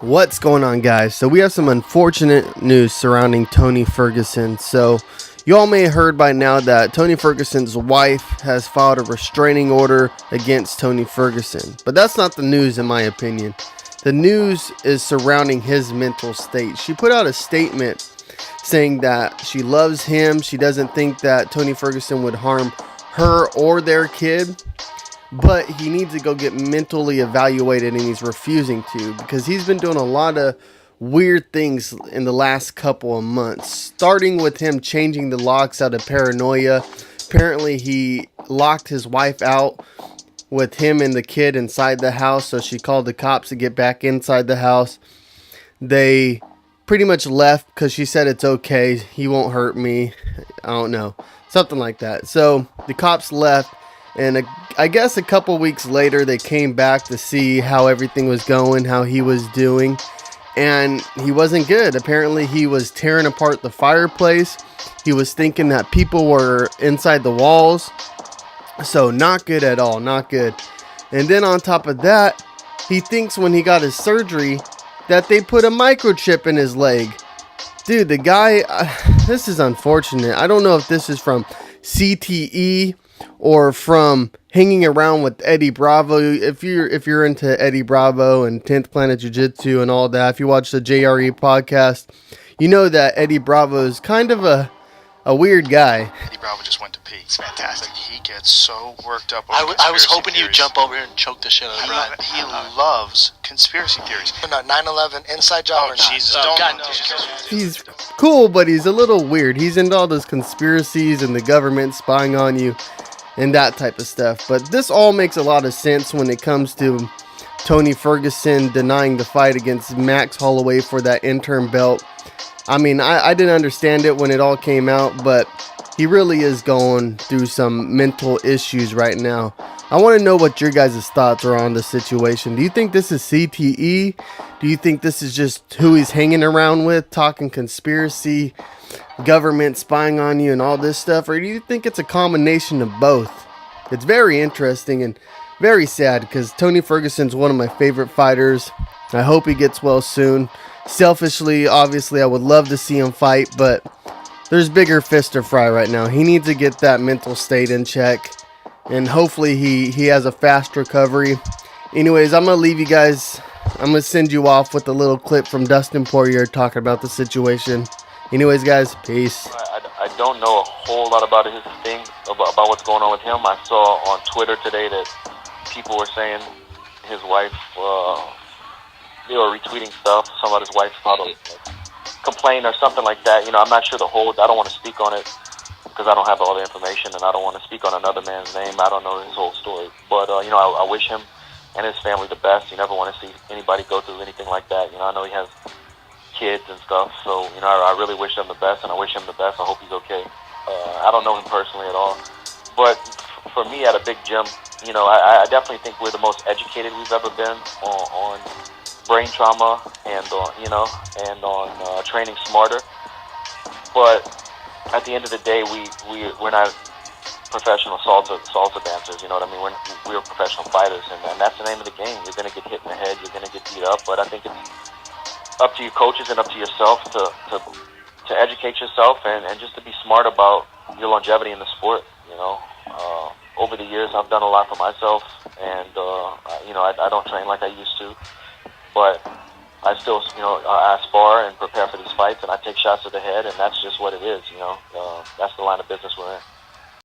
What's going on, guys? So we have some unfortunate news surrounding Tony Ferguson. So you all may have heard by now that Tony Ferguson's wife has filed a restraining order against Tony Ferguson. But that's not the news, in my opinion. The news is surrounding his mental state. She put out a statement saying that she loves him. She doesn't think that Tony Ferguson would harm her or their kid, but he needs to go get mentally evaluated, and he's refusing to because he's been doing a lot of weird things in the last couple of months, starting with him changing the locks out of paranoia. Apparently he locked his wife out with him and the kid inside the house, so she called the cops to get back inside the house. They pretty much left because she said it's okay, he won't hurt me, I don't know, something like that. So the cops left, and I guess a couple weeks later, they came back to see how everything was going, how he was doing, and he wasn't good. Apparently, he was tearing apart the fireplace. He was thinking that people were inside the walls. So not good at all, not good. And then on top of that, he thinks when he got his surgery that they put a microchip in his leg. Dude, the guy, this is unfortunate. I don't know if this is from CTE or from hanging around with Eddie Bravo. If you're into Eddie Bravo and 10th Planet Jiu-Jitsu and all that, if you watch the JRE podcast, you know that Eddie Bravo is kind of a weird guy. Eddie Bravo just went to pee. It's fantastic. He gets so worked up I over was hoping theories. you'd jump over here and choke the shit out of Brian. He loves conspiracy theories. No, 9/11 inside job Oh, or not? Jesus. God, Don't. no. He's cool, but he's a little weird. He's into all those conspiracies and the government spying on you and that type of stuff. But this all makes a lot of sense when it comes to Tony Ferguson denying the fight against Max Holloway for that interim belt. I mean, I didn't understand it when it all came out, but he really is going through some mental issues right now. I want to know what your guys' thoughts are on the situation. Do you think this is CTE? Do you think this is just who he's hanging around with, talking conspiracy, government spying on you and all this stuff? Or do you think it's a combination of both? It's very interesting and very sad because Tony Ferguson's one of my favorite fighters. I hope he gets well soon. Selfishly, obviously, I would love to see him fight, but there's bigger fish to fry right now. He needs to get that mental state in check, and hopefully he has a fast recovery. Anyways, I'm going to leave you guys. I'm going to send you off with a little clip from Dustin Poirier talking about the situation. Anyways, guys, peace. I don't know a whole lot about his thing, about what's going on with him. I saw on Twitter today that people were saying his wife, they were retweeting stuff. Some of his wife filed a complaint or something like that. You know, I'm not sure the whole, I don't want to speak on it because I don't have all the information, and I don't want to speak on another man's name. I don't know his whole story. But, you know, I wish him and his family the best. You never want to see anybody go through anything like that. You know, I know he has kids and stuff, so, you know, I really wish him the best, and I wish him the best. I hope he's okay. I don't know him personally at all. But for me at a big gym, you know, I definitely think we're the most educated we've ever been on brain trauma and on, you know, and on training smarter. But at the end of the day, we're not professional salsa dancers, you know what I mean? We're professional fighters, and that's the name of the game. You're going to get hit in the head, you're going to get beat up, but I think it's up to your coaches and up to yourself to educate yourself and just to be smart about your longevity in the sport, you know. Over the years, I've done a lot for myself, and, you know, I don't train like I used to, but I still, you know, I spar and prepare for these fights, and I take shots to the head, and that's just what it is, you know. That's the line of business we're in.